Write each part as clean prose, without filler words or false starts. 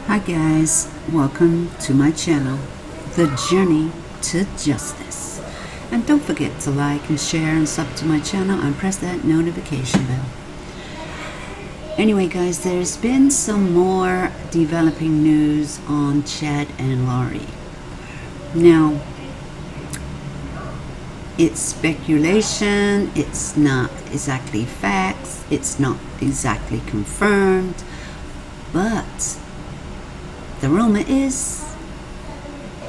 Hi guys, welcome to my channel, The Journey to Justice. And don't forget to like and share and sub to my channel and press that notification bell. Anyway guys, there's been some more developing news on Chad and Lori. Now, it's speculation, it's not exactly facts, it's not exactly confirmed, but the rumor is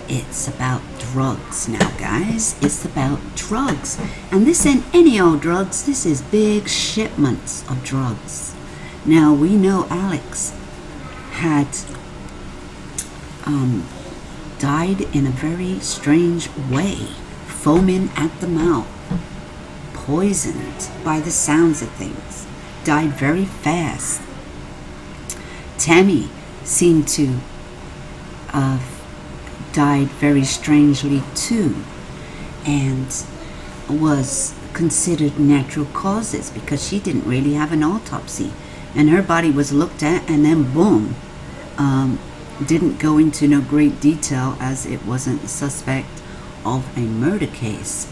it's about drugs now, guys. It's about drugs. And this ain't any old drugs. This is big shipments of drugs. Now, we know Alex had died in a very strange way. Foaming at the mouth. Poisoned by the sounds of things. Died very fast. Tammy seemed to died very strangely too, and was considered natural causes because she didn't really have an autopsy, and her body was looked at and then boom. Didn't go into no great detail as it wasn't a suspect of a murder case,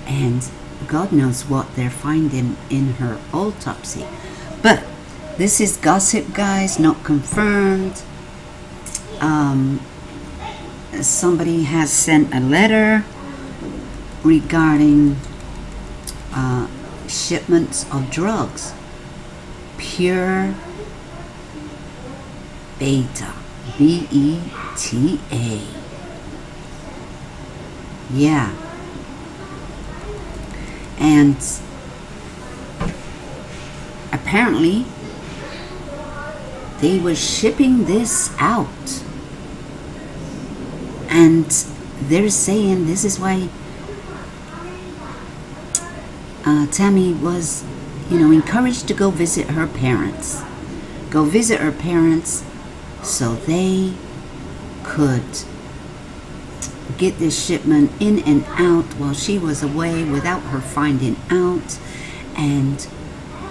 and God knows what they're finding in her autopsy. But this is gossip, guys, not confirmed. Somebody has sent a letter regarding shipments of drugs. Pure beta, B-E-T-A. Yeah. And apparently they were shipping this out. And they're saying this is why Tammy was, encouraged to go visit her parents. Go visit her parents so they could get this shipment in and out while she was away without her finding out. And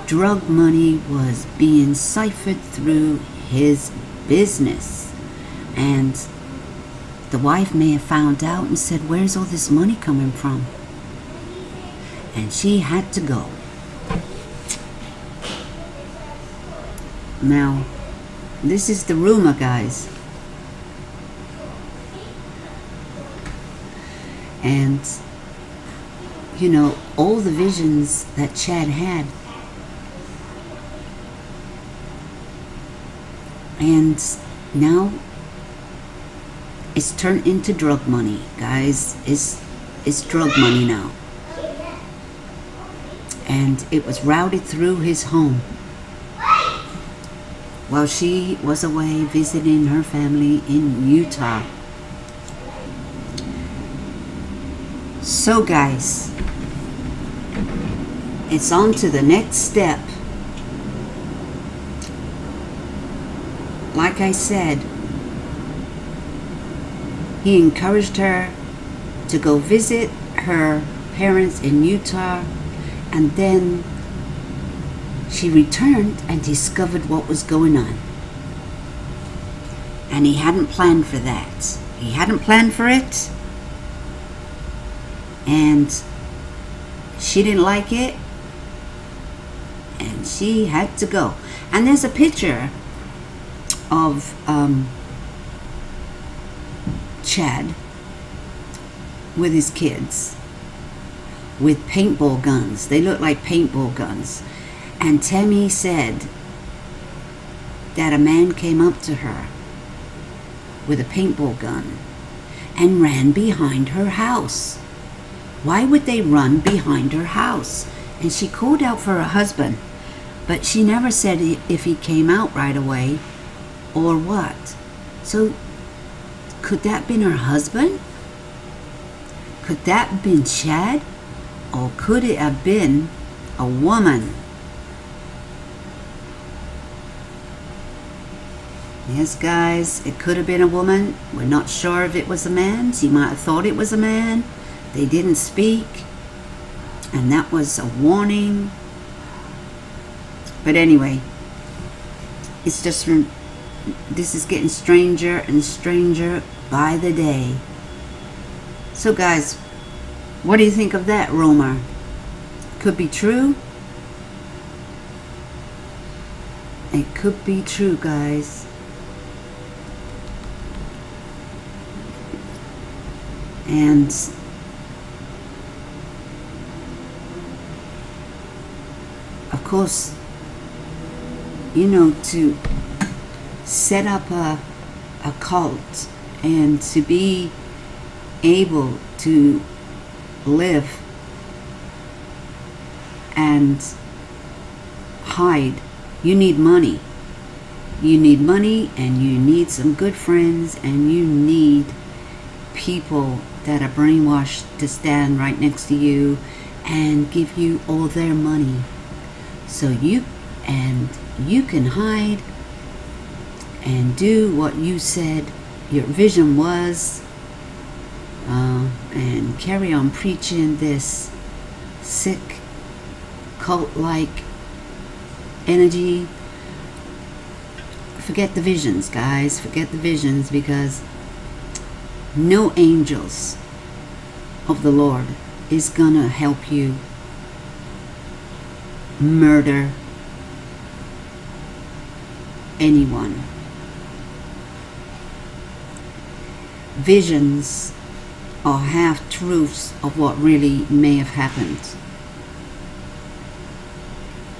drug money was being ciphered through his business. And the wife may have found out and said, where's all this money coming from? And she had to go. Now, this is the rumor, guys. And, all the visions that Chad had. And now it's turned into drug money, guys. It's drug money now. And it was routed through his home while she was away visiting her family in Utah. So guys, it's on to the next step. Like I said, he encouraged her to go visit her parents in Utah, and then she returned and discovered what was going on. And he hadn't planned for that. He hadn't planned for it. And she didn't like it. And she had to go. And there's a picture of Chad with his kids with paintball guns. They look like paintball guns. And Tammy said that a man came up to her with a paintball gun and ran behind her house. Why would they run behind her house? And she called out for her husband, but she never said if he came out right away or what. So could that have been her husband? Could that have been Chad? Or could it have been a woman? Yes, guys, it could have been a woman. We're not sure if it was a man. She might have thought it was a man. They didn't speak. And that was a warning. But anyway, it's just this is getting stranger and stranger by the day. So guys, what do you think of that rumor? Could be true. It could be true, guys. And of course, you know, to set up a cult and to be able to live and hide, you need money. You need money, and you need some good friends, and you need people that are brainwashed to stand right next to you and give you all their money. So you can hide and do what you said your vision was, and carry on preaching this sick cult-like energy. Forget the visions, guys. Forget the visions, because no angels of the Lord is gonna help you murder anyone. Visions are half-truths of what really may have happened.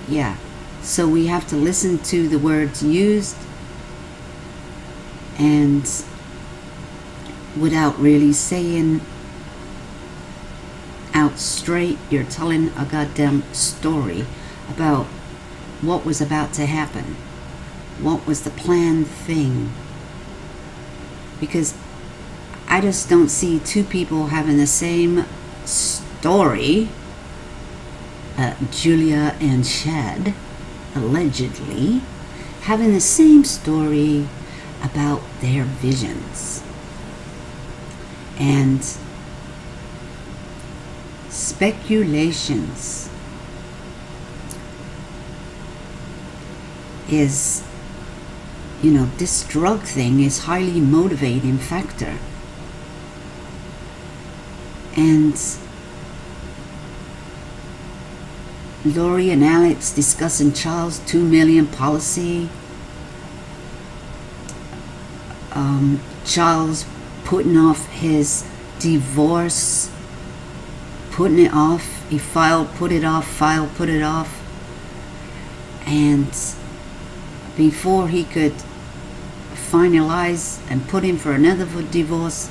Yeah, so we have to listen to the words used, and without really saying out straight, you're telling a goddamn story about what was about to happen, what was the planned thing. Because I just don't see two people having the same story. Julia and Chad, allegedly, having the same story about their visions. And speculations is, you know, this drug thing is highly motivating factor. And Lori and Alex discussing Charles' $2 million policy. Charles putting off his divorce, putting it off. He put it off. And before he could finalize and put in for another divorce,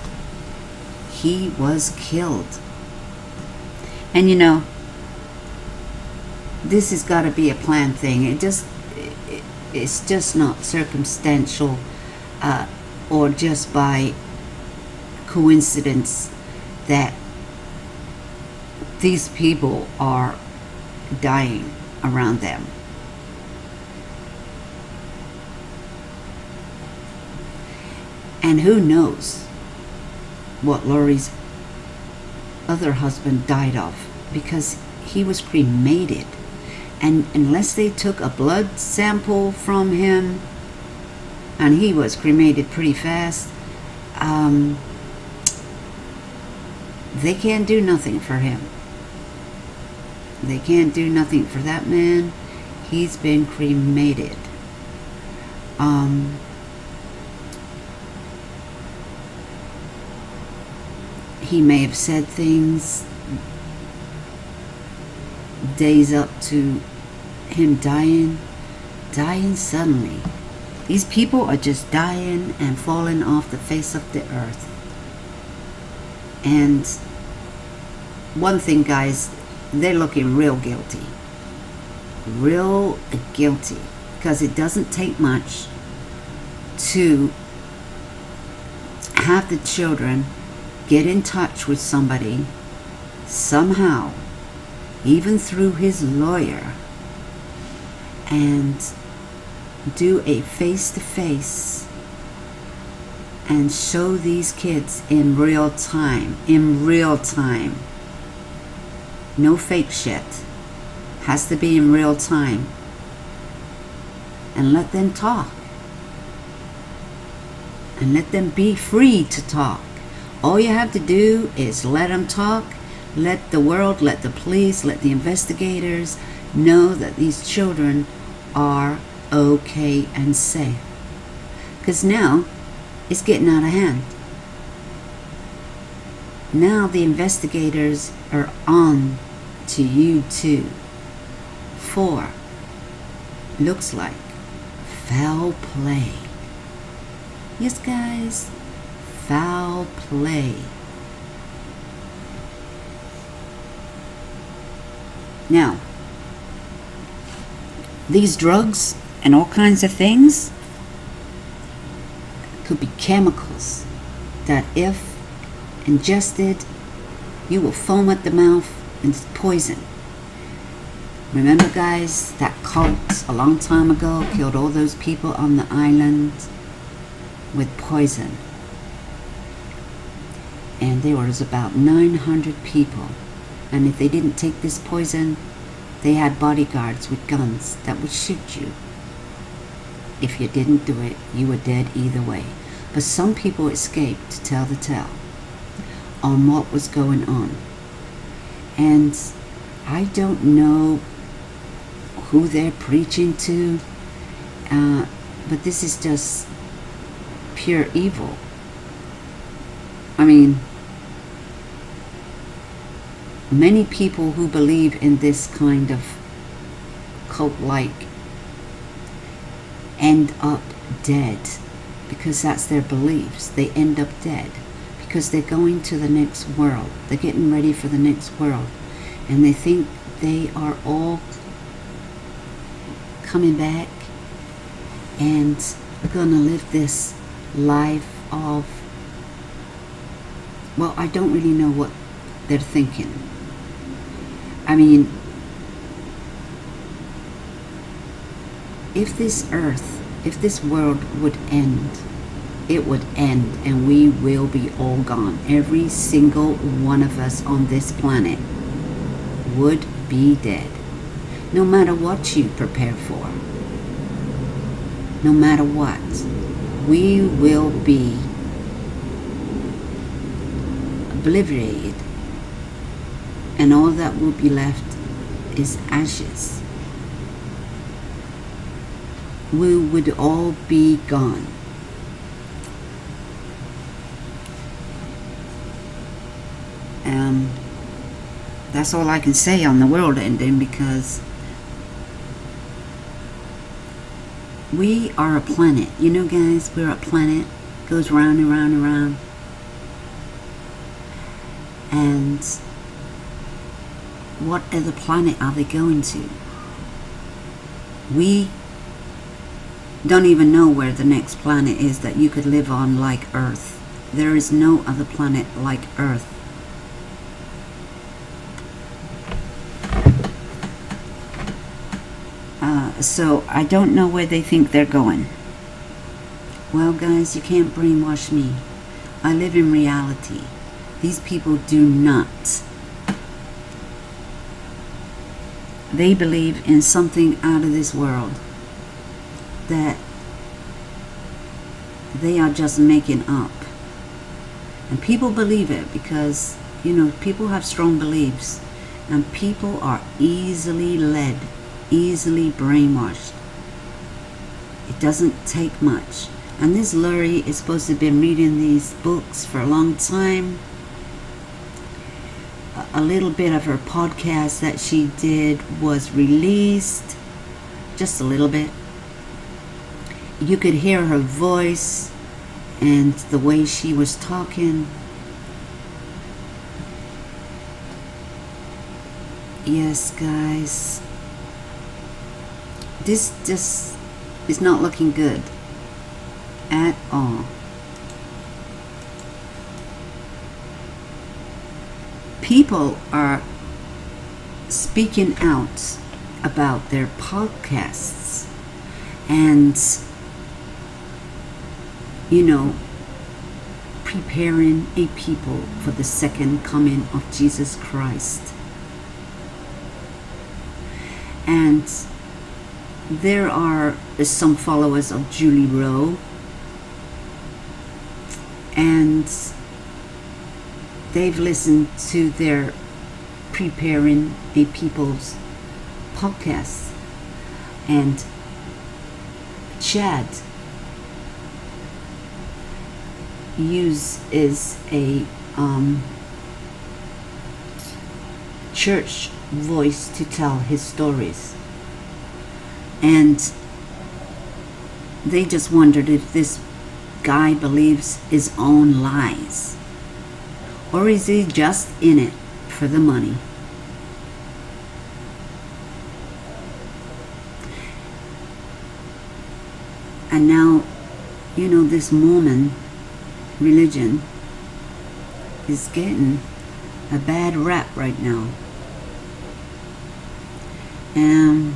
he was killed. And you know, this has got to be a planned thing. It's just not circumstantial, or just by coincidence that these people are dying around them. And who knows what Lori's other husband died of, because he was cremated. And unless they took a blood sample from him, and he was cremated pretty fast, they can't do nothing for him. They can't do nothing for that man. He's been cremated. He may have said things days up to him dying suddenly. These people are just dying and falling off the face of the earth. And one thing, guys, they're looking real guilty. Real guilty. Because it doesn't take much to have the children get in touch with somebody somehow, even through his lawyer, and do a face-to-face and show these kids in real time. No fake shit. Has to be in real time. And let them talk. and let them be free to talk. All you have to do is let them talk. Let the world, let the police, let the investigators know that these children are okay and safe. Because now it's getting out of hand. Now the investigators are on to you too for, looks like, foul play. Yes, guys, foul play. Now, these drugs and all kinds of things could be chemicals that if ingested, you will foam at the mouth and it's poison. Remember, guys, that cult a long time ago killed all those people on the island with poison. And there was about 900 people. And if they didn't take this poison, they had bodyguards with guns that would shoot you. If you didn't do it, you were dead either way. But some people escaped to tell the tale on what was going on. And I don't know who they're preaching to, but this is just pure evil. I mean, many people who believe in this kind of cult-like end up dead because that's their beliefs. They end up dead because they're going to the next world. They're getting ready for the next world, and they think they are all coming back and gonna live this life of, well, I don't really know what they're thinking. I mean, if this earth, if this world would end, it would end and we will be all gone. Every single one of us on this planet would be dead. No matter what you prepare for, no matter what, we will be obliterated, and all that will be left is ashes. We would all be gone. That's all I can say on the world ending, because we are a planet. You know, guys, we're a planet. Goes round and round and round. And what other planet are they going to? We don't even know where the next planet is that you could live on like Earth. There is no other planet like Earth. So I don't know where they think they're going. Well, guys, you can't brainwash me. I live in reality. These people do not. They believe in something out of this world that they are just making up. And people believe it because, you know, people have strong beliefs, and people are easily led, easily brainwashed. It doesn't take much. And this Lori is supposed to have been reading these books for a long time. A little bit of her podcast that she did was released, just a little bit. You could hear her voice and the way she was talking. Yes, guys, this just is not looking good at all. People are speaking out about their podcasts and, you know, preparing a people for the second coming of Jesus Christ. And there are some followers of Julie Rowe and they've listened to their Preparing a People's podcast, and Chad is a church voice to tell his stories, and they just wondered if this guy believes his own lies, or is he just in it for the money? And now, you know, this Mormon religion is getting a bad rap right now. And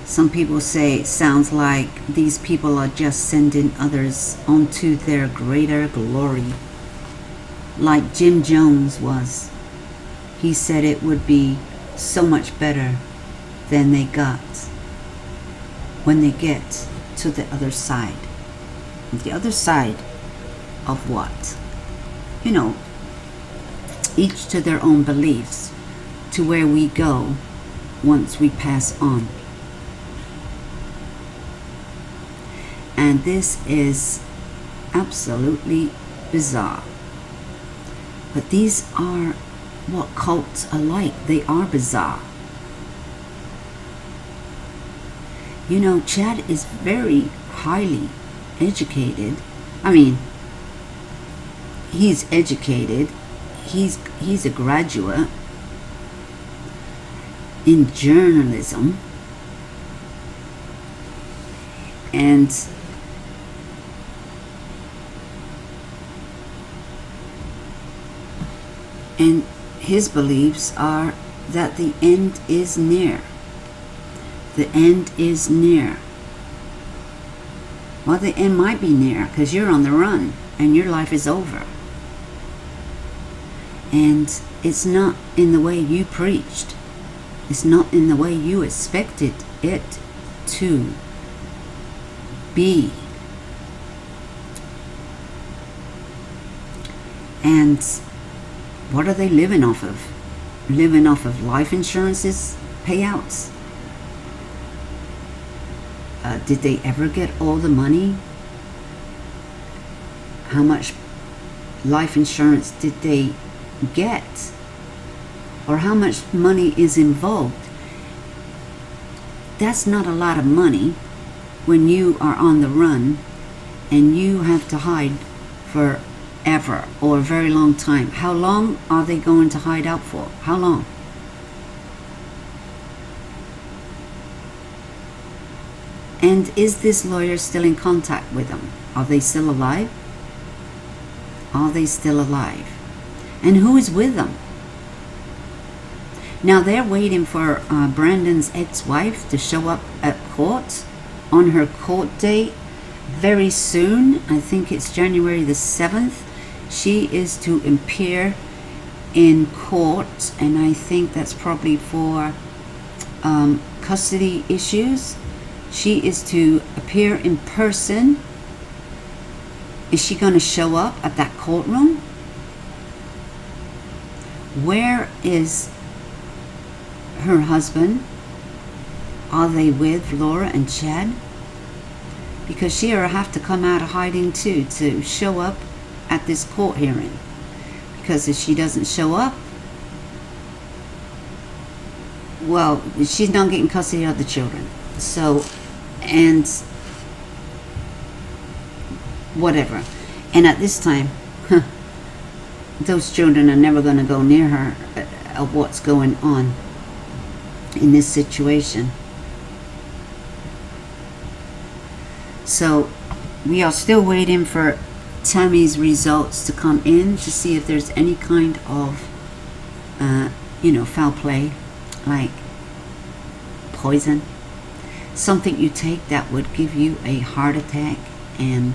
some people say it sounds like these people are just sending others onto their greater glory, like Jim Jones was. He said it would be so much better than they got when they get to the other side. The other side of what? You know, each to their own beliefs, to where we go once we pass on. And this is absolutely bizarre. But these are what cults are like. They are bizarre. You know, Chad is very highly educated. I mean, he's educated. He's a graduate in journalism, and his beliefs are that the end is near. The end is near. Well, the end might be near because you're on the run and your life is over. And it's not in the way you preached. It's not in the way you expected it to be. And what are they living off of? Living off of life insurances payouts? Did they ever get all the money? How much life insurance did they get? Or how much money is involved? That's not a lot of money when you are on the run and you have to hide forever or a very long time. How long are they going to hide out for? How long? And is this lawyer still in contact with them? Are they still alive? Are they still alive? And who is with them? Now they're waiting for Brandon's ex-wife to show up at court on her court date very soon. I think it's January the 7th. She is to appear in court, and I think that's probably for custody issues. She is to appear in person. Is she going to show up at that courtroom? Where is her husband? Are they with Laura and Chad? Because she'll have to come out of hiding too to show up at this court hearing. Because if she doesn't show up, well, she's not getting custody of the children. So, and whatever. And at this time, those children are never going to go near her of what's going on in this situation. So we are still waiting for Tammy's results to come in to see if there's any kind of foul play, like poison, something you take that would give you a heart attack. And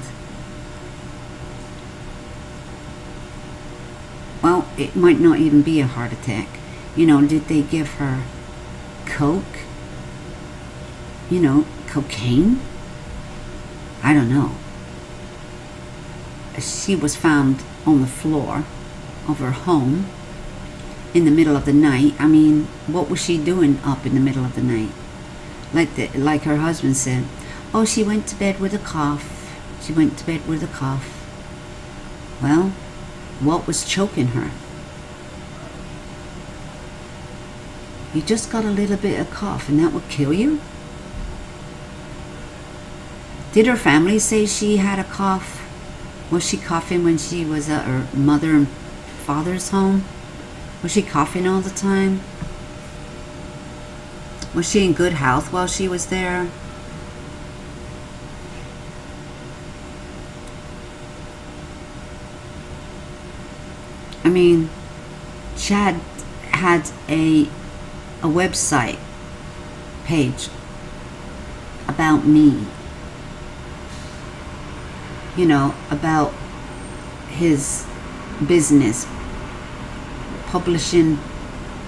well, it might not even be a heart attack. Did they give her coke? Cocaine? I don't know. She was found on the floor of her home in the middle of the night. I mean, what was she doing up in the middle of the night? Like her husband said, oh, she went to bed with a cough. She went to bed with a cough. Well, what was choking her? You just got a little bit of cough and that would kill you? Did her family say she had a cough? Was she coughing when she was at her mother and father's home? Was she coughing all the time? Was she in good health while she was there? I mean, Chad had a website page about me. You know, about his business, publishing,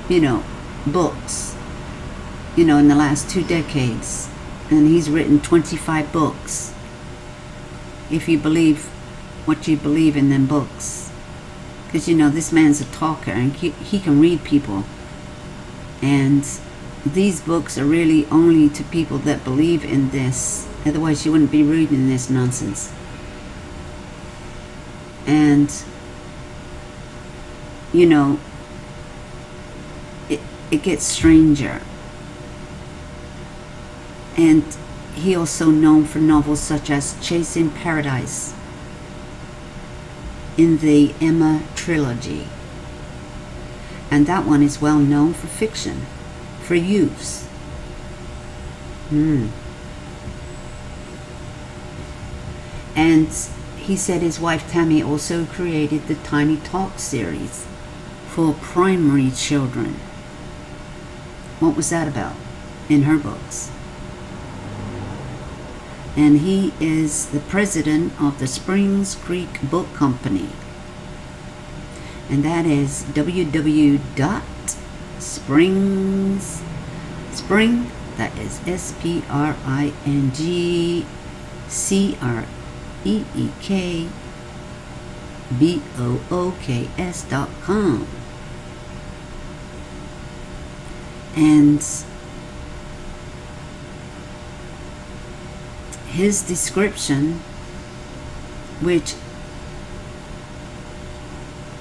you know, books, you know, in the last 2 decades. And he's written 25 books. If you believe what you believe in them books. Because, you know, this man's a talker and he can read people. And these books are really only to people that believe in this. Otherwise, you wouldn't be reading this nonsense. And, you know, it gets stranger. And he also known for novels such as Chasing Paradise in the Emma trilogy. And that one is well known for fiction, for youths. And he said his wife Tammy also created the Tiny Talk series for primary children. What was that about in her books? And he is the president of the Springs Creek Book Company. And that is www.spring, that is springcreekbooks.com. And his description, which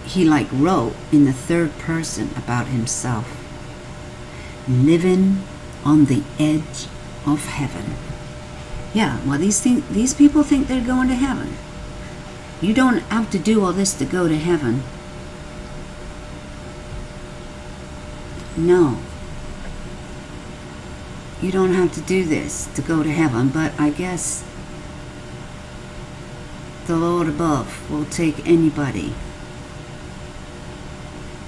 he wrote in the 3rd person about himself, living on the edge of heaven. Yeah, well, these people think they're going to heaven. You don't have to do all this to go to heaven. No. You don't have to do this to go to heaven, but I guess the Lord above will take anybody.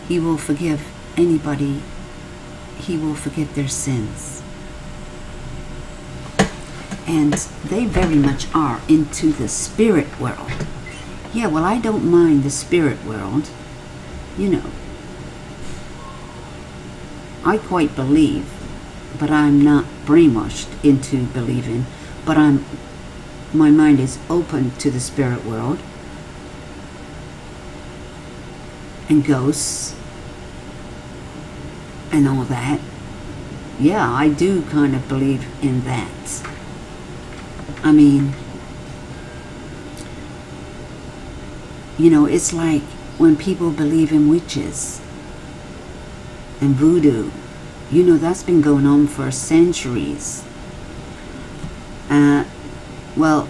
He will forgive anybody. He will forgive their sins. And they very much are into the spirit world. Yeah, well, I don't mind the spirit world. You know, I quite believe, but I'm not brainwashed into believing. But my mind is open to the spirit world and ghosts and all that. Yeah, I do kind of believe in that. I mean, you know, it's like when people believe in witches and voodoo. You know, that's been going on for centuries. Well,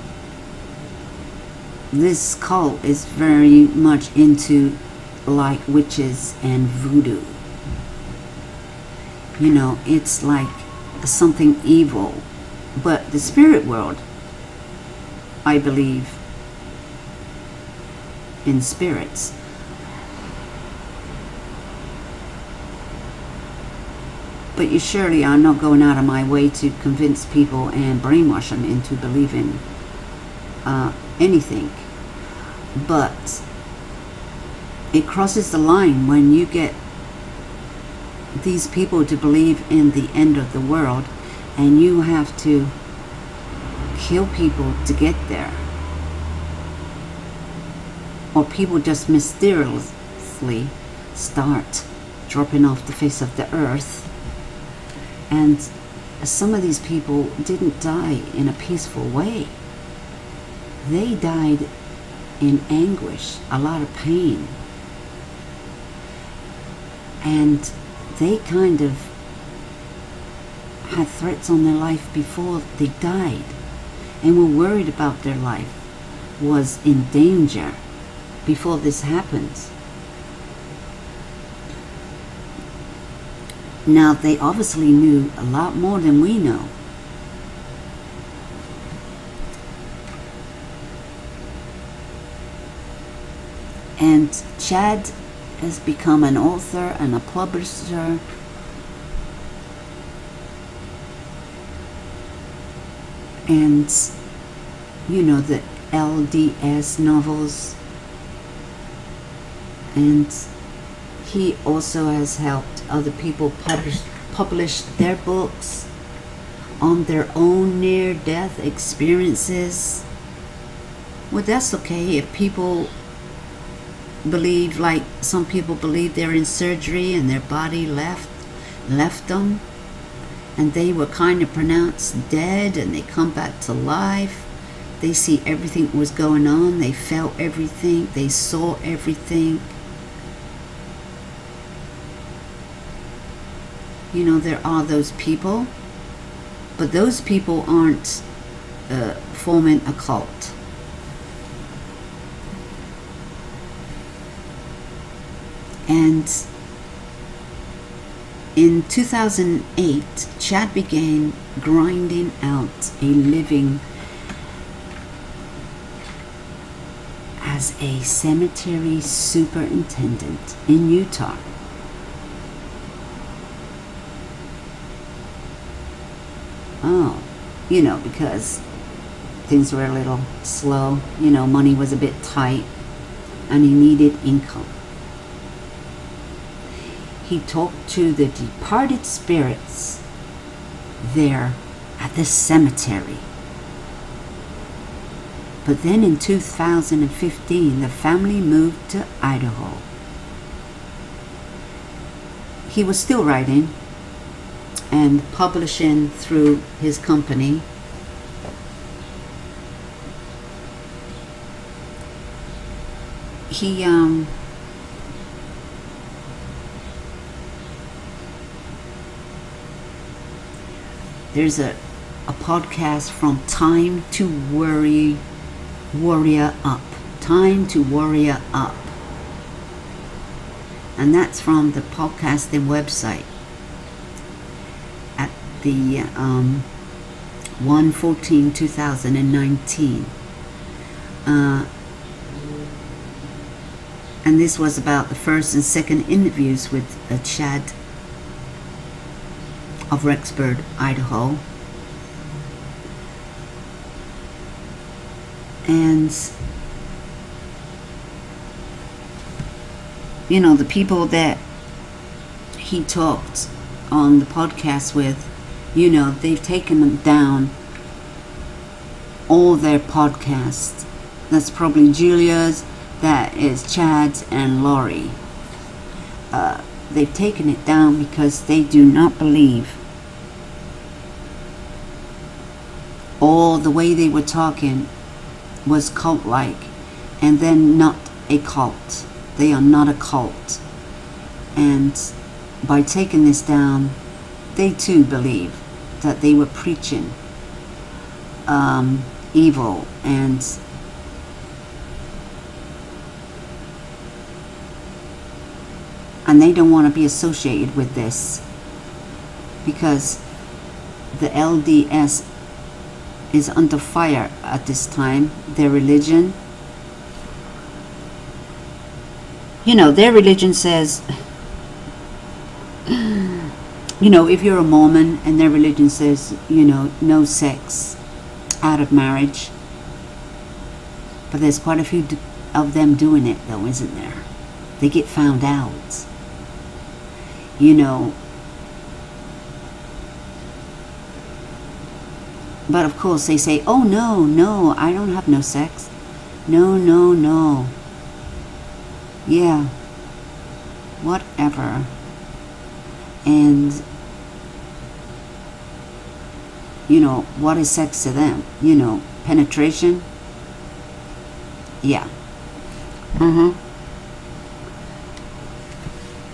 this cult is very much into witches and voodoo. You know, it's like something evil. But the spirit world, I believe in spirits. But you surely are not going out of my way to convince people and brainwash them into believing anything. But it crosses the line when you get these people to believe in the end of the world, and you have to kill people to get there. Or people just mysteriously start dropping off the face of the earth. And some of these people didn't die in a peaceful way. They died in anguish, a lot of pain. And they kind of had threats on their life before they died, and were worried about their life was in danger before this happened. Now, they obviously knew a lot more than we know. And Chad has become an author and a publisher. And, you know, the LDS novels. And he also has helped other people publish their books on their own near-death experiences. Well, that's okay if people believe, like some people believe they're in surgery and their body left them, and they were kind of pronounced dead, and they come back to life. They see everything that was going on. They felt everything. They saw everything. You know, there are those people, but those people aren't forming a cult. And in 2008, Chad began grinding out a living as a cemetery superintendent in Utah. Oh, you know, because things were a little slow, you know, money was a bit tight, and he needed income. He talked to the departed spirits there at the cemetery. But then in 2015, the family moved to Idaho. He was still writing and publishing through his company. He there's a podcast from Time to Warrior Up. Time to Warrior Up. And that's from the podcasting website at the 1/14/2019. And this was about the first and second interviews with Chad of Rexburg, Idaho. And, you know, the people that he talked on the podcast with, you know, they've taken them down all their podcasts. That's probably Julia's, that is Chad's, and Laurie. They've taken it down because they do not believe all the way they were talking was cult-like, and then not a cult. They are not a cult. And by taking this down, they too believe that they were preaching evil, and they don't want to be associated with this, because the LDS is under fire at this time. Their religion, you know, their religion says, you know, if you're a Mormon, and their religion says, you know, no sex out of marriage. But there's quite a few of them doing it, though, isn't there? They get found out. You know, But of course they say, oh no, I don't have no sex. No. Yeah. Whatever. And, what is sex to them? Penetration? Yeah.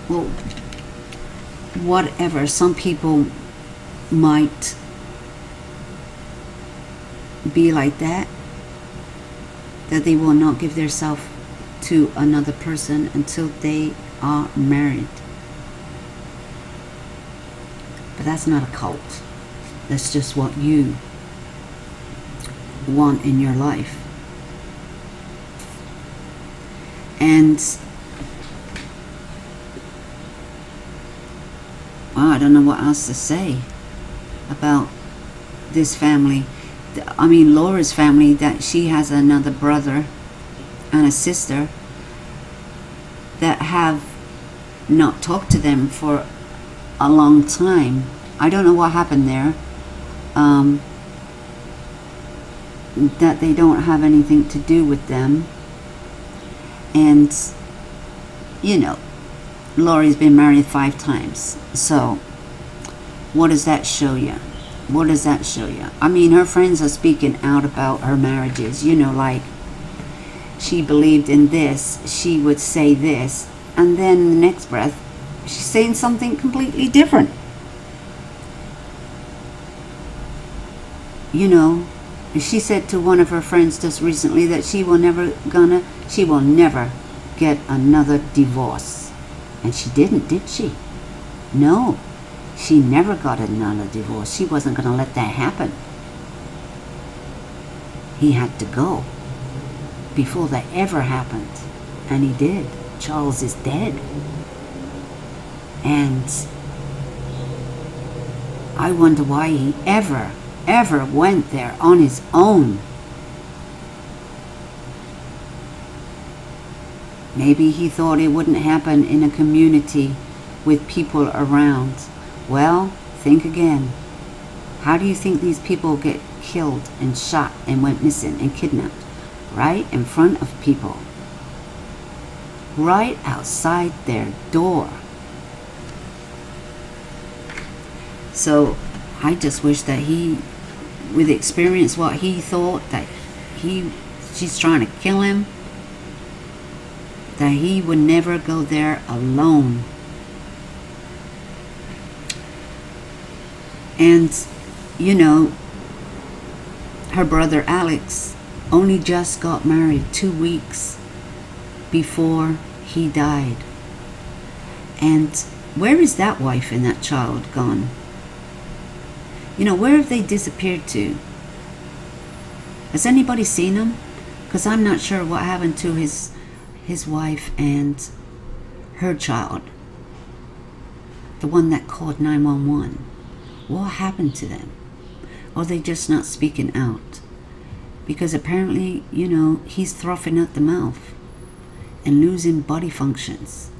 Well, whatever. Some people might be like that they will not give themselves to another person until they are married. But that's not a cult. That's just what you want in your life. And I don't know what else to say about this family. I mean, Laura's family, that she has another brother and a sister that have not talked to them for a long time. I don't know what happened there. That they don't have anything to do with them. And, Laurie's been married 5 times. So, what does that show you? What does that show you? I mean, her friends are speaking out about her marriages. Like, she believed in this, she would say this, and then in the next breath, she's saying something completely different. She said to one of her friends just recently that she will never get another divorce. And she didn't, did she? No. She never got another divorce. She wasn't going to let that happen. He had to go before that ever happened. And he did. Charles is dead. And I wonder why he ever went there on his own. Maybe he thought it wouldn't happen in a community with people around. Well, think again. How do you think these people get killed and shot and went missing and kidnapped? Right in front of people. Right outside their door. So, I just wish that he would experience what he thought, that she's trying to kill him, that he would never go there alone. And, her brother Alex only just got married 2 weeks before he died. And where is that wife and that child gone? Where have they disappeared to? Has anybody seen them? Because I'm not sure what happened to his wife and her child. The one that called 911. What happened to them? Or are they just not speaking out? Because apparently, he's frothing at the mouth and losing body functions.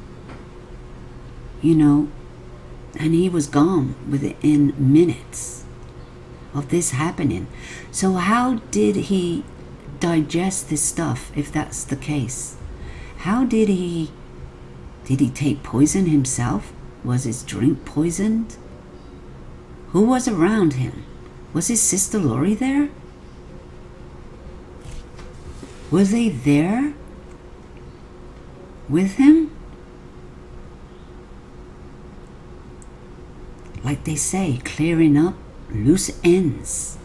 And he was gone within minutes of this happening. So how did he digest this stuff, if that's the case? How did he take poison himself? Was his drink poisoned? Who was around him? Was his sister Lori there? Were they there with him? Like they say, clearing up loose ends.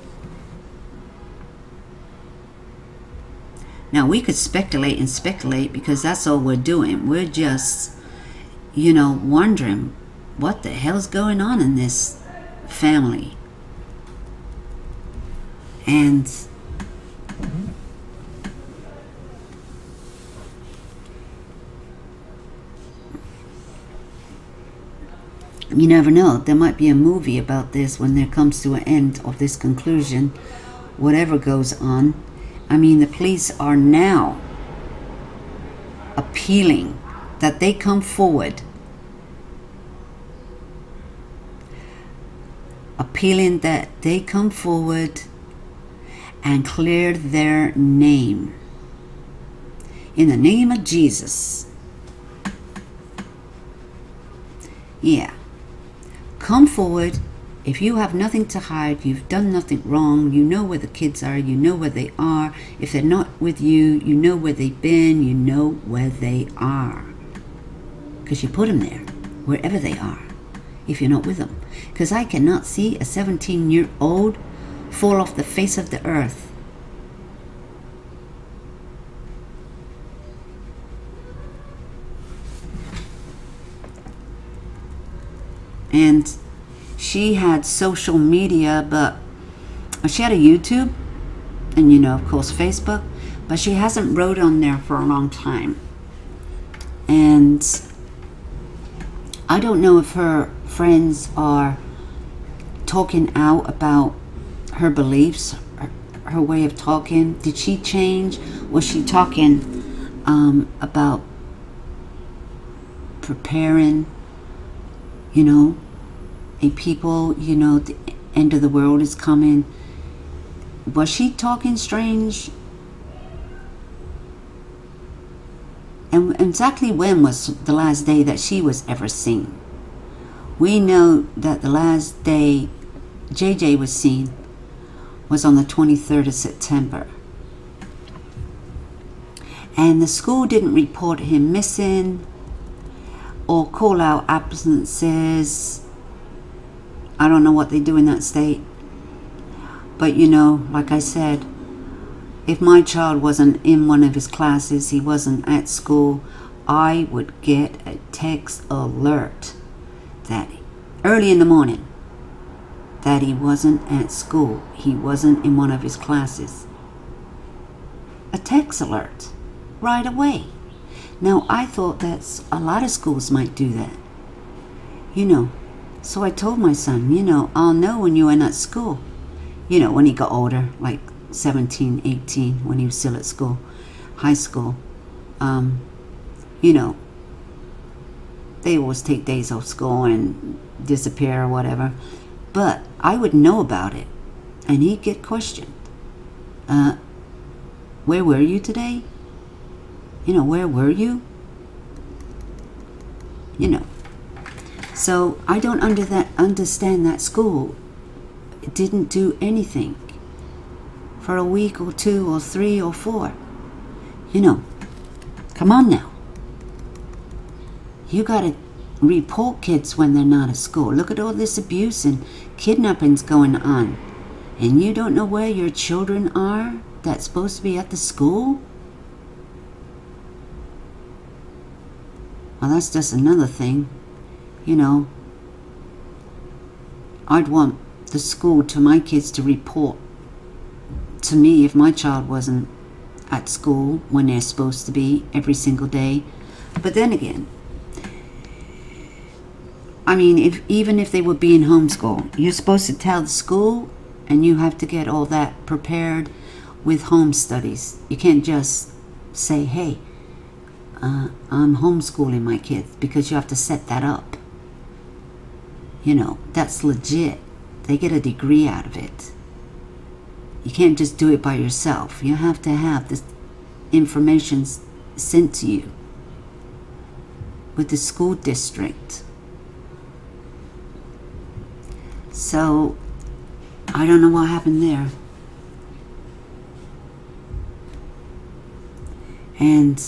Now, we could speculate and speculate, because that's all we're doing. We're just, wondering what the hell's going on in this family. And you never know. There might be a movie about this when there comes to an end of this conclusion, whatever goes on. I mean, the police are now appealing that they come forward. Appealing that they come forward and clear their name. In the name of Jesus. Yeah. Come forward. If you have nothing to hide, you've done nothing wrong, you know where the kids are, you know where they are. If they're not with you, you know where they've been, you know where they are. Because you put them there, wherever they are, if you're not with them. Because I cannot see a 17-year-old fall off the face of the earth. And she had social media, but she had a YouTube and, you know, of course, Facebook, but she hasn't wrote on there for a long time. And I don't know if her friends are talking out about her beliefs, her way of talking. Did she change? Was she talking about preparing, you know, a people, you know, the end of the world is coming? Was she talking strange? And exactly when was the last day that she was ever seen? We know that the last day JJ was seen was on the 23rd of September. And the school didn't report him missing or call out absences. I don't know what they do in that state. But, you know, like I said, if my child wasn't in one of his classes, he wasn't at school, I would get a text alert that early in the morning that he wasn't at school. He wasn't in one of his classes. A text alert right away. Now, I thought that a lot of schools might do that. You know, so I told my son, you know, I'll know when you're in at school. You know, when he got older, like 17, 18, when he was still at school, high school. You know, they always take days off school and disappear or whatever. But I would know about it, and he'd get questioned. Where were you today? You know, where were you? You know. So I don't understand that school didn't do anything for a week or 2 or 3 or 4. You know, come on now. You got to report kids when they're not at school. Look at all this abuse and kidnappings going on. And you don't know where your children are that's supposed to be at the school? Well, that's just another thing. You know, I'd want the school to my kids to report to me if my child wasn't at school when they're supposed to be every single day. But then again, I mean, even if they were being homeschooled, you're supposed to tell the school, and you have to get all that prepared with home studies. You can't just say, hey, I'm homeschooling my kids, because you have to set that up. You know, that's legit. They get a degree out of it. You can't just do it by yourself. You have to have this information sent to you with the school district. So, I don't know what happened there. And,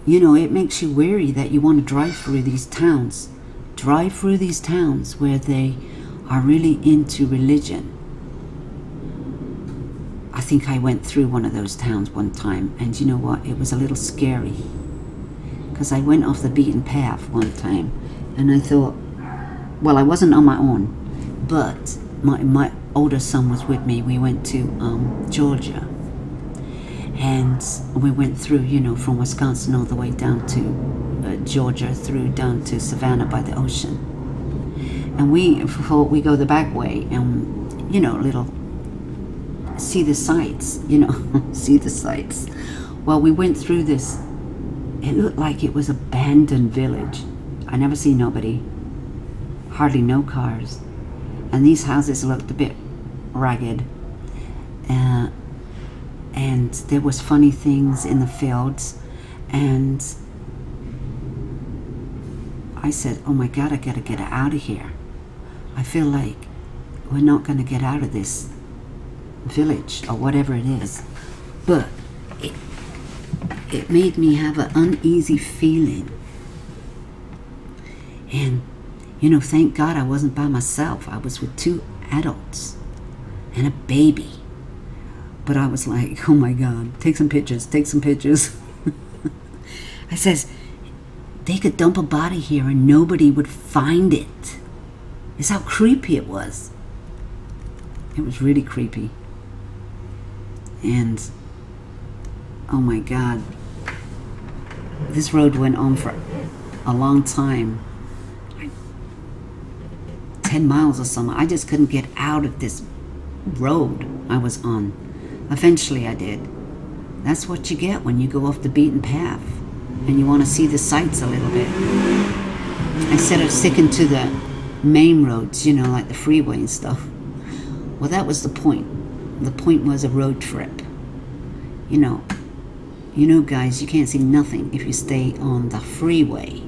you know, it makes you weary that you want to drive through these towns. Drive through these towns where they are really into religion. I think I went through one of those towns one time, and you know what? It was a little scary. Because I went off the beaten path one time, and I thought, well, I wasn't on my own, but my older son was with me. We went to Georgia, and we went through, you know, from Wisconsin all the way down to Georgia, through down to Savannah by the ocean. And we go the back way, and, you know, see the sights, you know, see the sights. Well, we went through this. It looked like it was abandoned village. I never see nobody, hardly no cars. And these houses looked a bit ragged. and there was funny things in the fields, and I said, oh my God, I gotta get out of here. I feel like we're not gonna get out of this village or whatever it is. But it made me have an uneasy feeling. And, you know, thank God I wasn't by myself. I was with 2 adults and a baby. But I was like, oh my God, take some pictures, take some pictures. I says, they could dump a body here and nobody would find it. It's how creepy it was. It was really creepy. And, oh my God, this road went on for a long time. 10 miles or something. I just couldn't get out of this road I was on. Eventually I did. That's what you get when you go off the beaten path and you want to see the sights a little bit. Instead of sticking to the main roads, you know, like the freeway and stuff. Well, that was the point. The point was a road trip. You know, guys, you can't see nothing if you stay on the freeway.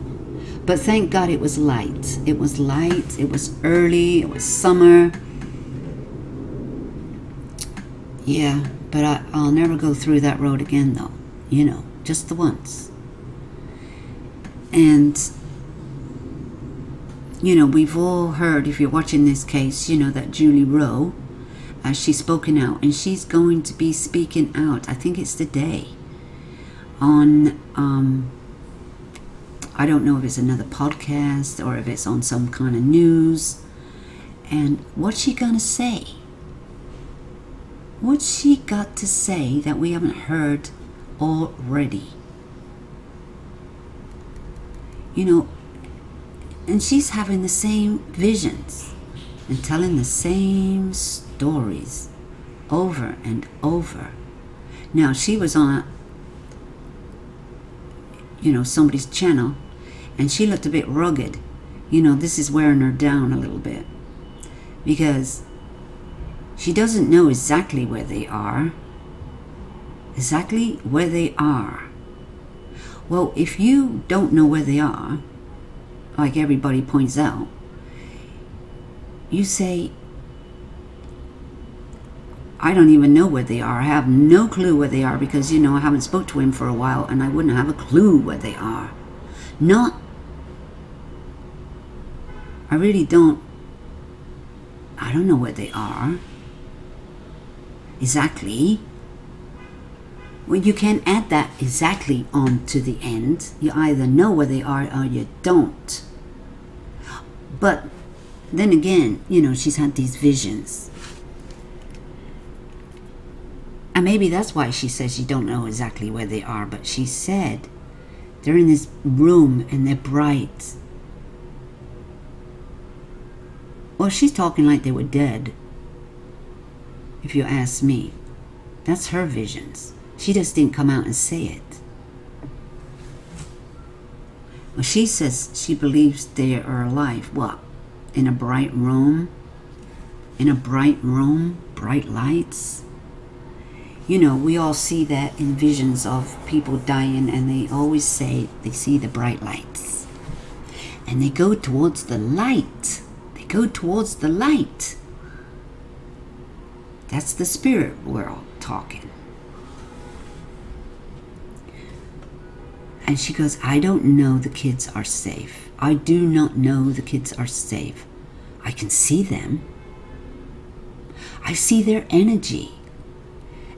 But thank God it was light. It was light. It was early. It was summer. Yeah, but I'll never go through that road again, though. You know, just the once. And, you know, we've all heard, if you're watching this case, you know, that Julie Rowe, she's spoken out. And she's going to be speaking out, I think it's today, on... I don't know if it's another podcast or if it's on some kind of news. And what's she gonna say? What's she got to say that we haven't heard already? You know, and she's having the same visions and telling the same stories over and over. Now, she was on, you know, somebody's channel, and she looked a bit rugged. You know, this is wearing her down a little bit because she doesn't know exactly where they are. Exactly where they are. Well, if you don't know where they are, like everybody points out, you say, I don't even know where they are. I have no clue where they are because, you know, I haven't spoke to him for a while and I wouldn't have a clue where they are. I really don't. I don't know where they are. Exactly. Well, you can't add that exactly on to the end. You either know where they are or you don't. But then again, you know, she's had these visions. And maybe that's why she says she don't know exactly where they are. But she said they're in this room and they're bright. Well, she's talking like they were dead, if you ask me. That's her visions. She just didn't come out and say it. Well, she says she believes they are alive. What? In a bright room? In a bright room? Bright lights? You know, we all see that in visions of people dying, and they always say they see the bright lights. And they go towards the light. They go towards the light. That's the spirit world talking. And she goes, I don't know the kids are safe. I do not know the kids are safe. I can see them. I see their energy.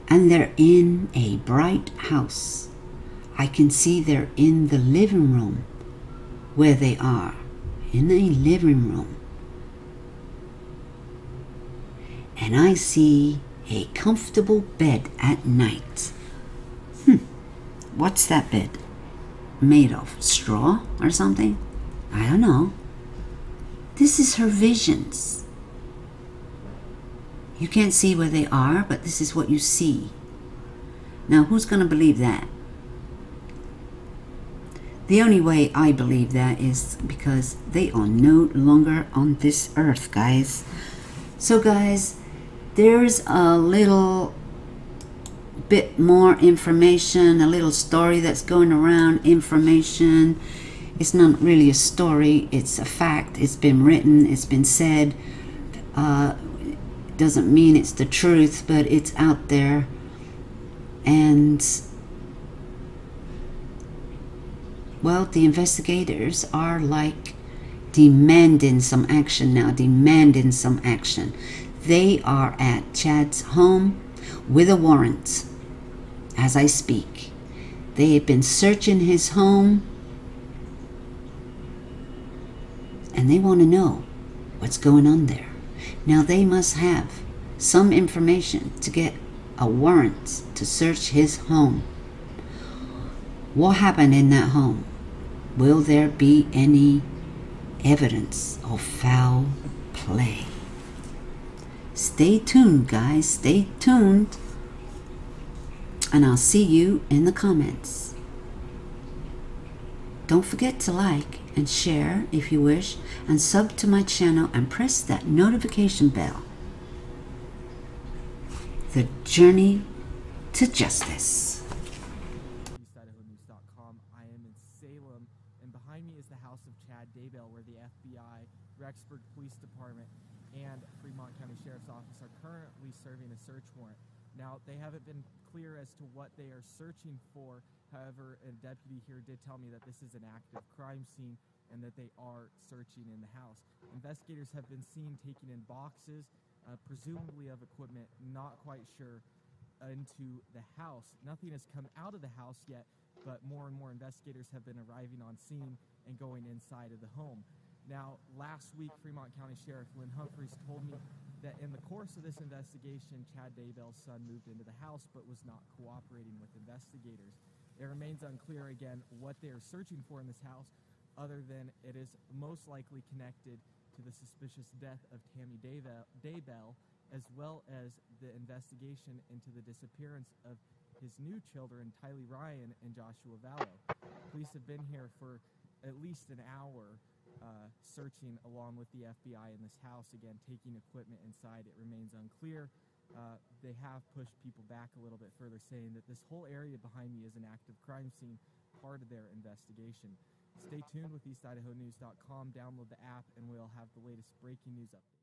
And they're in a bright house. I can see they're in the living room where they are. In a living room. And I see a comfortable bed at night. What's that bed made of? Straw or something? I don't know. This is her visions. You can't see where they are, but this is what you see. Now, who's going to believe that? The only way I believe that is because they are no longer on this earth, guys. So, guys, there's a little bit more information, a little story that's going around, information. It's not really a story, it's a fact. It's been written, it's been said. Doesn't mean it's the truth, but it's out there. And well, the investigators are like demanding some action now, demanding some action. They are at Chad's home with a warrant as I speak. They have been searching his home, and they want to know what's going on there. Now they must have some information to get a warrant to search his home. What happened in that home? Will there be any evidence of foul play? Stay tuned, guys. Stay tuned. And I'll see you in the comments. Don't forget to like and share if you wish, and sub to my channel and press that notification bell. The journey to justice. I am in Salem, and behind me is the house of Chad Daybell, where the FBI, Rexburg Police Department, and Fremont County Sheriff's Office are currently serving a search warrant. Now, they haven't been clear as to what they are searching for. However, a deputy here did tell me that this is an active crime scene and that they are searching in the house. Investigators have been seen taking in boxes, presumably of equipment, not quite sure, into the house. Nothing has come out of the house yet, but more and more investigators have been arriving on scene and going inside of the home. Now, last week, Fremont County Sheriff Lynn Humphreys told me that in the course of this investigation, Chad Daybell's son moved into the house but was not cooperating with investigators. It remains unclear, again, what they are searching for in this house, other than it is most likely connected to the suspicious death of Tammy Daybell, as well as the investigation into the disappearance of his new children, Tylee Ryan and Joshua Vallow. Police have been here for at least an hour, searching along with the FBI in this house, again, taking equipment inside. It remains unclear. They have pushed people back a little bit further, saying that this whole area behind me is an active crime scene, part of their investigation. Stay tuned with EastIdahoNews.com, download the app, and we'll have the latest breaking news updates.